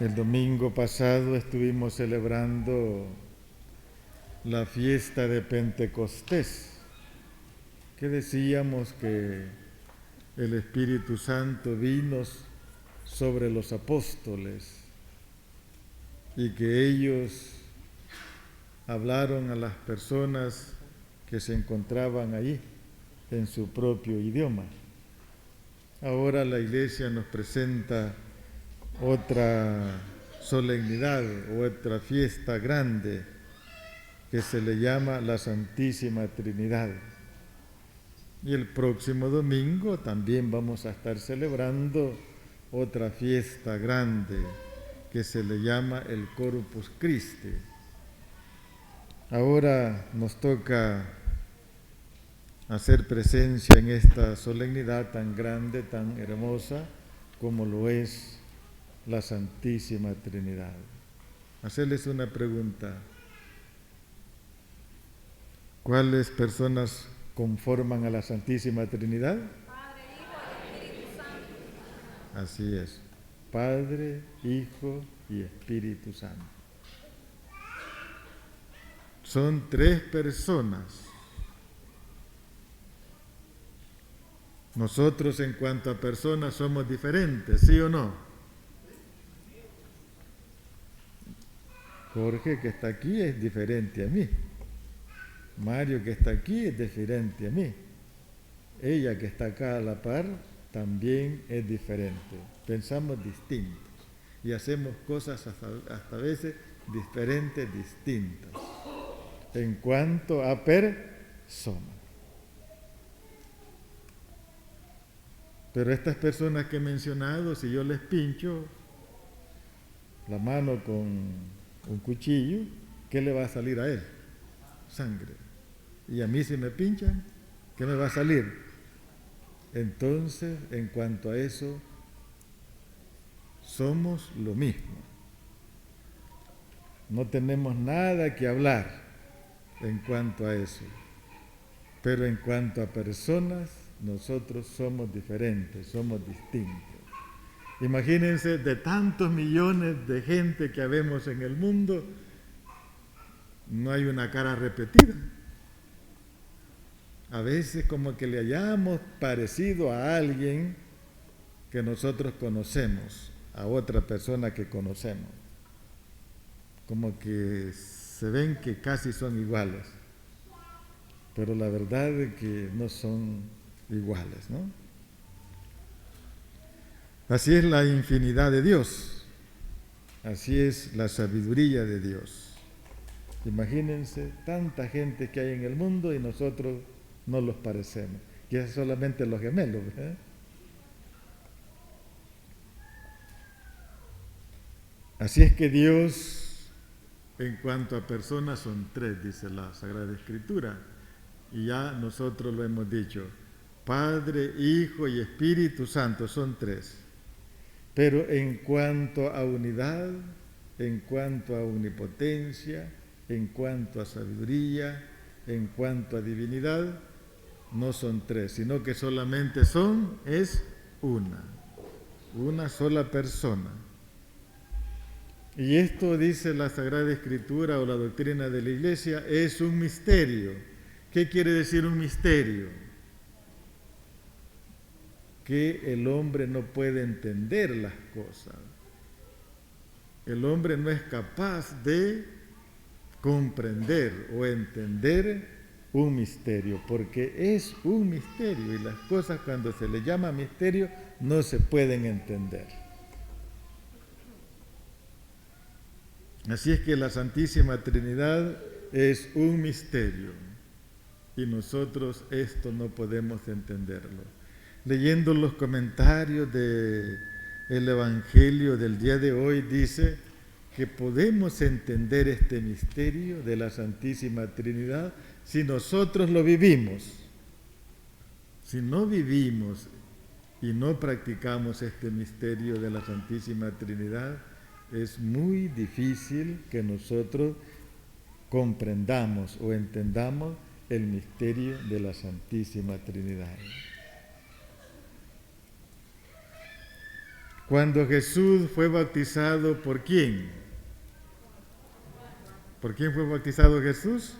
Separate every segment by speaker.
Speaker 1: El domingo pasado estuvimos celebrando la fiesta de Pentecostés, que decíamos que el Espíritu Santo vino sobre los apóstoles y que ellos hablaron a las personas que se encontraban ahí en su propio idioma. Ahora la Iglesia nos presenta otra solemnidad, otra fiesta grande que se le llama la Santísima Trinidad. Y el próximo domingo también vamos a estar celebrando otra fiesta grande que se le llama el Corpus Christi. Ahora nos toca hacer presencia en esta solemnidad tan grande, tan hermosa, como lo es la Santísima Trinidad. Hacerles una pregunta. ¿Cuáles personas conforman a la Santísima Trinidad?
Speaker 2: Padre, Hijo y Espíritu Santo.
Speaker 1: Así es, Padre, Hijo y Espíritu Santo. Son tres personas. Nosotros en cuanto a personas somos diferentes, ¿sí o no? Jorge que está aquí es diferente a mí. Mario que está aquí es diferente a mí. Ella que está acá a la par también es diferente. Pensamos distintos y hacemos cosas hasta a veces diferentes, distintas. En cuanto a personas. Pero estas personas que he mencionado, si yo les pincho la mano con un cuchillo, ¿qué le va a salir a él? Sangre. Y a mí si me pinchan, ¿qué me va a salir? Entonces, en cuanto a eso, somos lo mismo. No tenemos nada que hablar en cuanto a eso. Pero en cuanto a personas, nosotros somos diferentes, somos distintos. Imagínense, de tantos millones de gente que habemos en el mundo, no hay una cara repetida. A veces como que le hayamos parecido a alguien que nosotros conocemos, a otra persona que conocemos. Como que se ven que casi son iguales, pero la verdad es que no son iguales, ¿no? Así es la infinidad de Dios, así es la sabiduría de Dios. Imagínense tanta gente que hay en el mundo y nosotros no los parecemos, que es solamente los gemelos, ¿eh? Así es que Dios, en cuanto a personas, son tres, dice la Sagrada Escritura, y ya nosotros lo hemos dicho, Padre, Hijo y Espíritu Santo, son tres. Pero en cuanto a unidad, en cuanto a omnipotencia, en cuanto a sabiduría, en cuanto a divinidad, no son tres, sino que solamente es una sola persona. Y esto dice la Sagrada Escritura o la doctrina de la Iglesia, es un misterio. ¿Qué quiere decir un misterio? Que el hombre no puede entender las cosas. El hombre no es capaz de comprender o entender un misterio, porque es un misterio y las cosas cuando se le llama misterio no se pueden entender. Así es que la Santísima Trinidad es un misterio y nosotros esto no podemos entenderlo. Leyendo los comentarios del Evangelio del día de hoy, dice que podemos entender este misterio de la Santísima Trinidad si nosotros lo vivimos. Si no vivimos y no practicamos este misterio de la Santísima Trinidad, es muy difícil que nosotros comprendamos o entendamos el misterio de la Santísima Trinidad. Cuando Jesús fue bautizado, ¿por quién? ¿Por quién fue bautizado Jesús?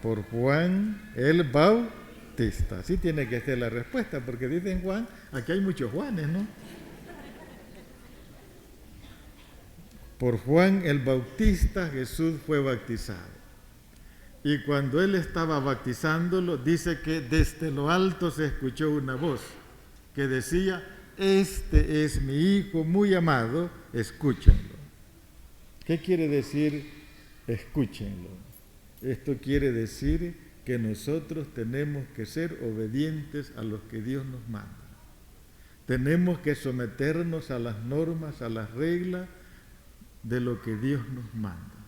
Speaker 1: Por Juan el Bautista. Así tiene que ser la respuesta, porque dicen Juan, aquí hay muchos Juanes, ¿no? Por Juan el Bautista Jesús fue bautizado. Y cuando él estaba bautizándolo, dice que desde lo alto se escuchó una voz que decía: este es mi Hijo muy amado, escúchenlo. ¿Qué quiere decir escúchenlo? Esto quiere decir que nosotros tenemos que ser obedientes a lo que Dios nos manda. Tenemos que someternos a las normas, a las reglas de lo que Dios nos manda.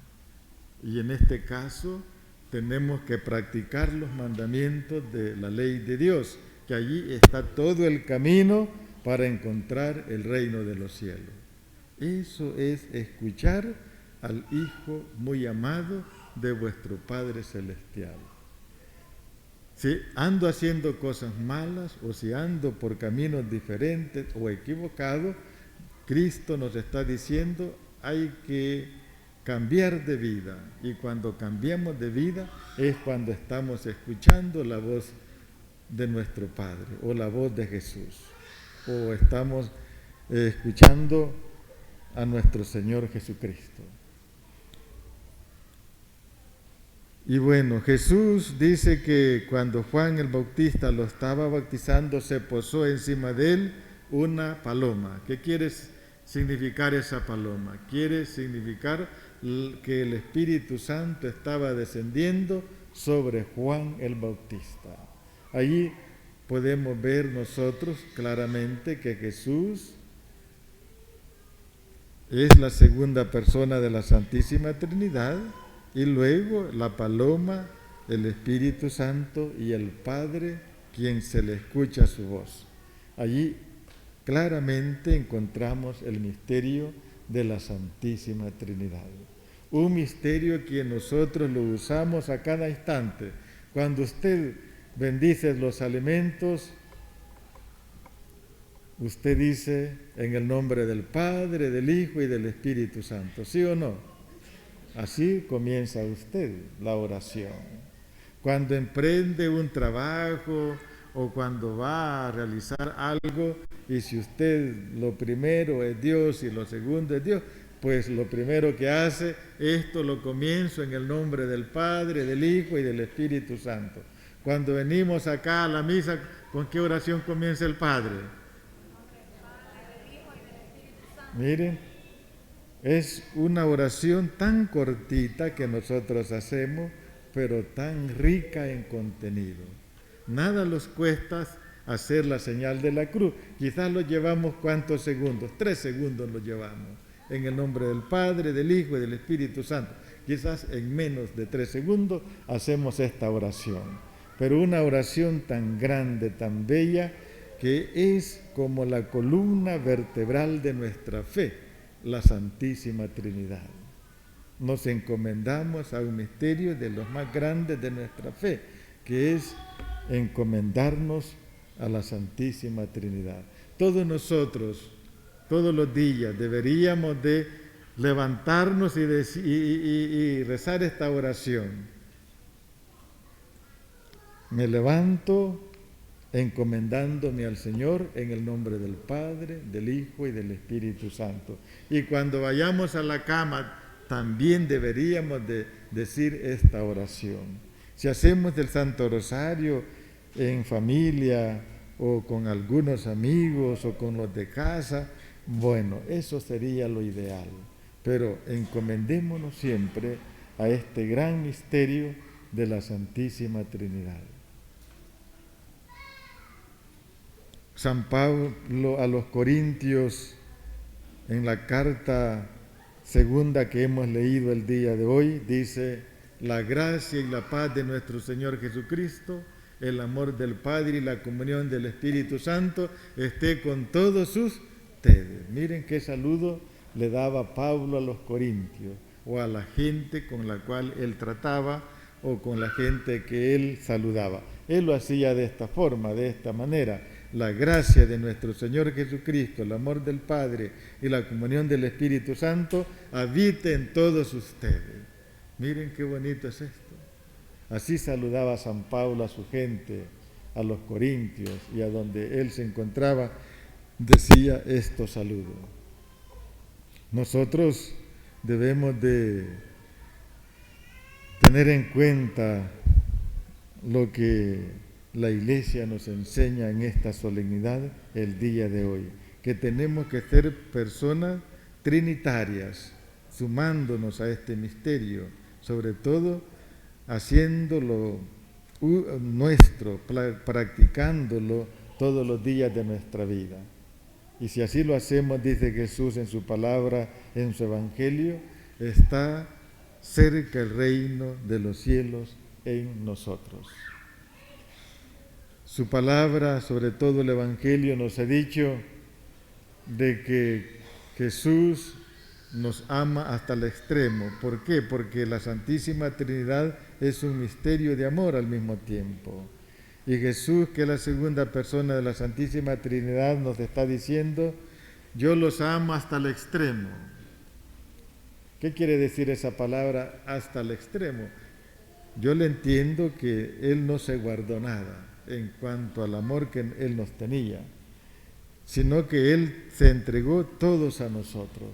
Speaker 1: Y en este caso tenemos que practicar los mandamientos de la ley de Dios, que allí está todo el camino para encontrar el reino de los cielos. Eso es escuchar al Hijo muy amado de vuestro Padre Celestial. Si ando haciendo cosas malas o si ando por caminos diferentes o equivocados, Cristo nos está diciendo: hay que cambiar de vida. Y cuando cambiamos de vida es cuando estamos escuchando la voz de nuestro Padre o la voz de Jesús, o estamos escuchando a nuestro Señor Jesucristo. Y bueno, Jesús dice que cuando Juan el Bautista lo estaba bautizando, se posó encima de él una paloma. ¿Qué quiere significar esa paloma? Quiere significar que el Espíritu Santo estaba descendiendo sobre Juan el Bautista. Allí podemos ver nosotros claramente que Jesús es la segunda persona de la Santísima Trinidad, y luego la paloma, el Espíritu Santo y el Padre, quien se le escucha su voz. Allí claramente encontramos el misterio de la Santísima Trinidad. Un misterio que nosotros lo usamos a cada instante. Cuando usted bendice los alimentos, usted dice: en el nombre del Padre, del Hijo y del Espíritu Santo. ¿Sí o no? Así comienza usted la oración. Cuando emprende un trabajo o cuando va a realizar algo, y si usted lo primero es Dios y lo segundo es Dios, pues lo primero que hace, esto lo comienzo en el nombre del Padre, del Hijo y del Espíritu Santo. Cuando venimos acá a la misa, ¿con qué oración comienza el Padre? Miren, es una oración tan cortita que nosotros hacemos, pero tan rica en contenido. Nada nos cuesta hacer la señal de la cruz. Quizás lo llevamos ¿cuántos segundos? 3 segundos lo llevamos. En el nombre del Padre, del Hijo y del Espíritu Santo. Quizás en menos de 3 segundos hacemos esta oración. Pero una oración tan grande, tan bella, que es como la columna vertebral de nuestra fe, la Santísima Trinidad. Nos encomendamos a un misterio de los más grandes de nuestra fe, que es encomendarnos a la Santísima Trinidad. Todos nosotros, todos los días, deberíamos de levantarnos y rezar esta oración. Me levanto encomendándome al Señor en el nombre del Padre, del Hijo y del Espíritu Santo. Y cuando vayamos a la cama, también deberíamos de decir esta oración. Si hacemos el Santo Rosario en familia o con algunos amigos o con los de casa, bueno, eso sería lo ideal. Pero encomendémonos siempre a este gran misterio de la Santísima Trinidad. San Pablo a los Corintios, en la carta segunda que hemos leído el día de hoy, dice: la gracia y la paz de nuestro Señor Jesucristo, el amor del Padre y la comunión del Espíritu Santo esté con todos ustedes. Miren qué saludo le daba Pablo a los Corintios, o a la gente con la cual él trataba, o con la gente que él saludaba. Él lo hacía de esta forma, de esta manera. la gracia de nuestro Señor Jesucristo, el amor del Padre y la comunión del Espíritu Santo habite en todos ustedes. Miren qué bonito es esto. Así saludaba San Pablo a su gente, a los corintios, y a donde él se encontraba, decía estos saludos. Nosotros debemos de tener en cuenta lo que la Iglesia nos enseña en esta solemnidad el día de hoy, que tenemos que ser personas trinitarias, sumándonos a este misterio, sobre todo haciéndolo nuestro, practicándolo todos los días de nuestra vida. Y si así lo hacemos, dice Jesús en su palabra, en su Evangelio, está cerca el reino de los cielos en nosotros. Su palabra, sobre todo el Evangelio, nos ha dicho de que Jesús nos ama hasta el extremo. ¿Por qué? Porque la Santísima Trinidad es un misterio de amor al mismo tiempo. Y Jesús, que es la segunda persona de la Santísima Trinidad, nos está diciendo, yo los amo hasta el extremo. ¿Qué quiere decir esa palabra, hasta el extremo? Yo le entiendo que Él no se guardó nada en cuanto al amor que Él nos tenía, sino que Él se entregó todos a nosotros.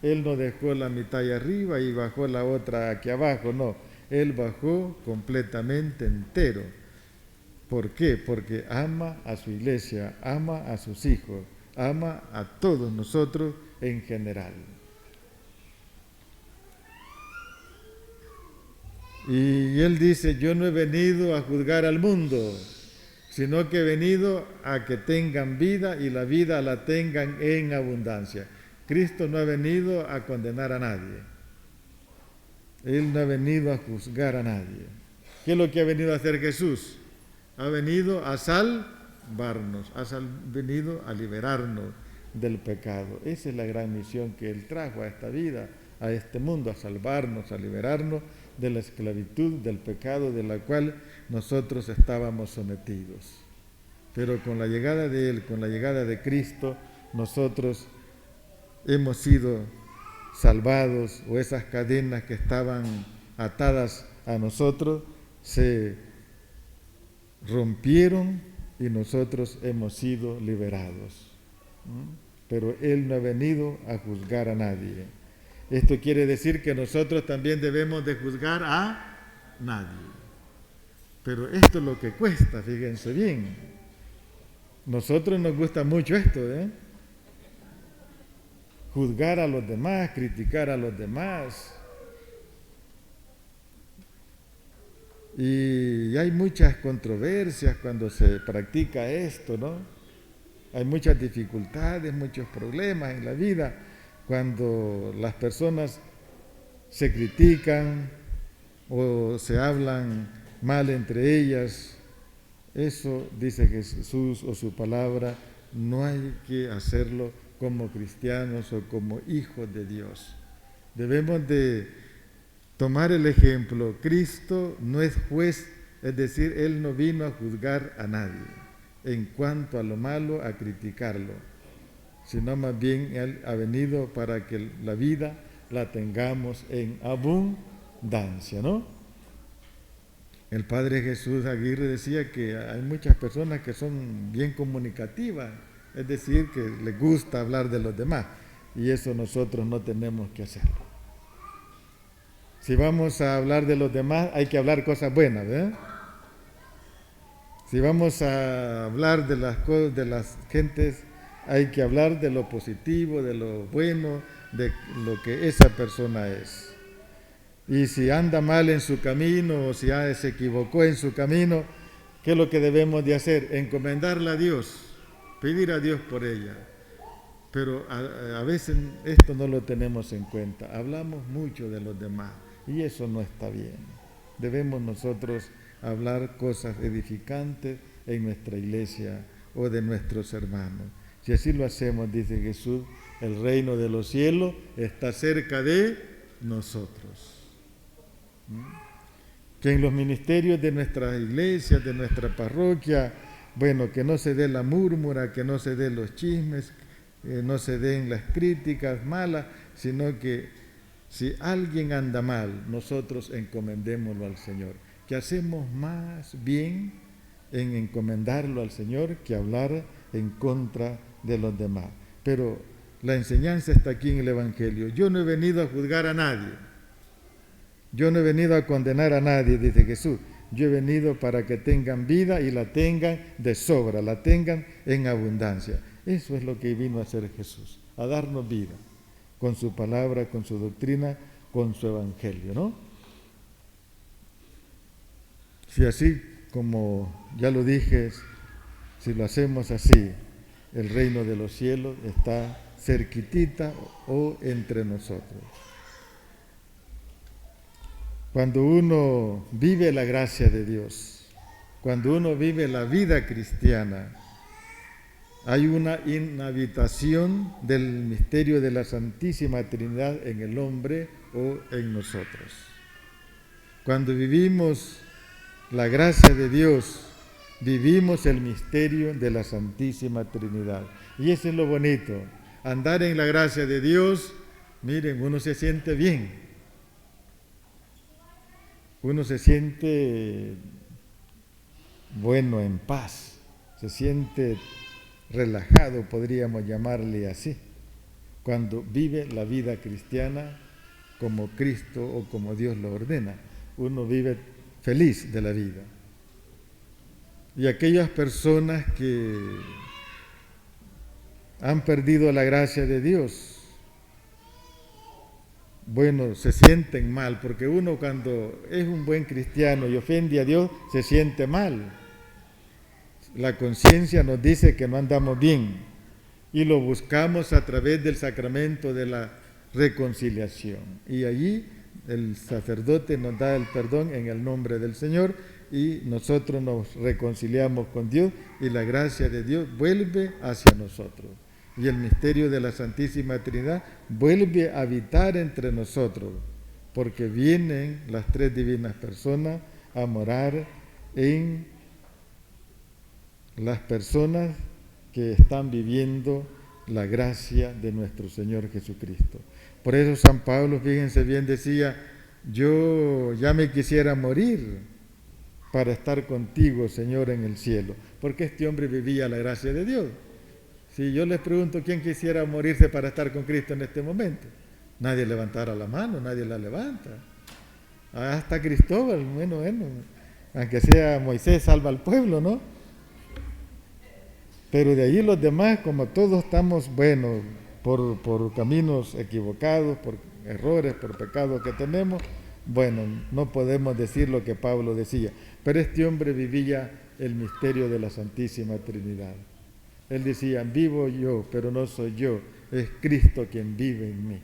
Speaker 1: Él no dejó la mitad ahí arriba y bajó la otra aquí abajo, no. Él bajó completamente entero. ¿Por qué? Porque ama a su iglesia, ama a sus hijos, ama a todos nosotros en general. Y Él dice, yo no he venido a juzgar al mundo, sino que he venido a que tengan vida y la vida la tengan en abundancia. Cristo no ha venido a condenar a nadie. Él no ha venido a juzgar a nadie. ¿Qué es lo que ha venido a hacer Jesús? Ha venido a salvarnos, venido a liberarnos del pecado. Esa es la gran misión que Él trajo a esta vida, a este mundo, a salvarnos, a liberarnos de la esclavitud, del pecado de la cual nosotros estábamos sometidos. Pero con la llegada de Él, con la llegada de Cristo, nosotros hemos sido salvados, o esas cadenas que estaban atadas a nosotros se rompieron y nosotros hemos sido liberados. Pero Él no ha venido a juzgar a nadie. Esto quiere decir que nosotros también debemos de juzgar a nadie. Pero esto es lo que cuesta, fíjense bien. Nosotros nos gusta mucho esto, juzgar a los demás, criticar a los demás. Y hay muchas controversias cuando se practica esto, ¿no? Hay muchas dificultades, muchos problemas en la vida cuando las personas se critican o se hablan mal entre ellas. Eso, dice Jesús o su palabra, no hay que hacerlo como cristianos o como hijos de Dios. Debemos de tomar el ejemplo. Cristo no es juez, es decir, Él no vino a juzgar a nadie en cuanto a lo malo, a criticarlo, sino más bien Él ha venido para que la vida la tengamos en abundancia, ¿no? El Padre Jesús Aguirre decía que hay muchas personas que son bien comunicativas, es decir, que les gusta hablar de los demás, y eso nosotros no tenemos que hacerlo. Si vamos a hablar de los demás, hay que hablar cosas buenas, ¿verdad? Si vamos a hablar de las cosas de las gentes, hay que hablar de lo positivo, de lo bueno, de lo que esa persona es. Y si anda mal en su camino o si se equivocó en su camino, ¿qué es lo que debemos de hacer? Encomendarla a Dios, pedir a Dios por ella. Pero a veces esto no lo tenemos en cuenta. Hablamos mucho de los demás y eso no está bien. Debemos nosotros hablar cosas edificantes en nuestra iglesia o de nuestros hermanos. Si así lo hacemos, dice Jesús, el reino de los cielos está cerca de nosotros. Que en los ministerios de nuestras iglesias, de nuestra parroquia, bueno, que no se dé la múrmura, que no se den los chismes, no se den las críticas malas, sino que si alguien anda mal, nosotros encomendémoslo al Señor, que hacemos más bien en encomendarlo al Señor que hablar en contra de los demás. Pero la enseñanza está aquí en el Evangelio. Yo no he venido a juzgar a nadie, yo no he venido a condenar a nadie, dice Jesús. Yo he venido para que tengan vida y la tengan de sobra, la tengan en abundancia. Eso es lo que vino a hacer Jesús, a darnos vida, con su palabra, con su doctrina, con su evangelio, ¿no? Si así como ya lo dije, si lo hacemos así, el reino de los cielos está cerquitita o entre nosotros. Cuando uno vive la gracia de Dios, cuando uno vive la vida cristiana, hay una inhabitación del misterio de la Santísima Trinidad en el hombre o en nosotros. Cuando vivimos la gracia de Dios, vivimos el misterio de la Santísima Trinidad. Y eso es lo bonito, andar en la gracia de Dios. Miren, uno se siente bien, uno se siente bueno, en paz, se siente relajado, podríamos llamarle así, cuando vive la vida cristiana como Cristo o como Dios lo ordena. Uno vive feliz de la vida. Y aquellas personas que han perdido la gracia de Dios, bueno, se sienten mal, porque uno cuando es un buen cristiano y ofende a Dios, se siente mal. La conciencia nos dice que no andamos bien y lo buscamos a través del sacramento de la reconciliación. Y allí el sacerdote nos da el perdón en el nombre del Señor y nosotros nos reconciliamos con Dios y la gracia de Dios vuelve hacia nosotros. Y el misterio de la Santísima Trinidad vuelve a habitar entre nosotros, porque vienen las tres divinas personas a morar en las personas que están viviendo la gracia de nuestro Señor Jesucristo. Por eso San Pablo, fíjense bien, decía, yo ya me quisiera morir para estar contigo, Señor, en el cielo, porque este hombre vivía la gracia de Dios. Si yo les pregunto quién quisiera morirse para estar con Cristo en este momento, nadie levantara la mano, nadie la levanta. Hasta Cristóbal, bueno, aunque sea Moisés salva al pueblo, ¿no? Pero de allí los demás, como todos estamos, bueno, por caminos equivocados, por errores, por pecados que tenemos, bueno, no podemos decir lo que Pablo decía. Pero este hombre vivía el misterio de la Santísima Trinidad. Él decía, vivo yo, pero no soy yo, es Cristo quien vive en mí.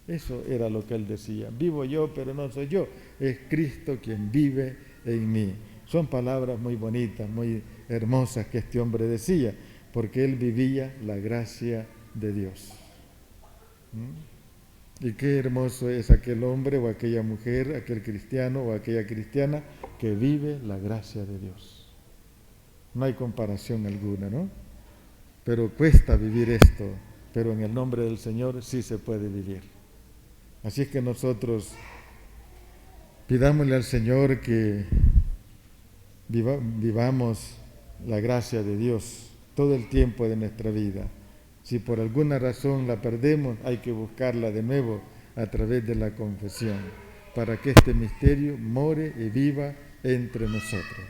Speaker 1: Eso era lo que él decía, vivo yo, pero no soy yo, es Cristo quien vive en mí. Son palabras muy bonitas, muy hermosas que este hombre decía, porque él vivía la gracia de Dios. Y qué hermoso es aquel hombre o aquella mujer, aquel cristiano o aquella cristiana que vive la gracia de Dios. No hay comparación alguna, ¿no? Pero cuesta vivir esto, pero en el nombre del Señor sí se puede vivir. Así es que nosotros pidámosle al Señor que vivamos la gracia de Dios todo el tiempo de nuestra vida. Si por alguna razón la perdemos, hay que buscarla de nuevo a través de la confesión, para que este misterio more y viva entre nosotros.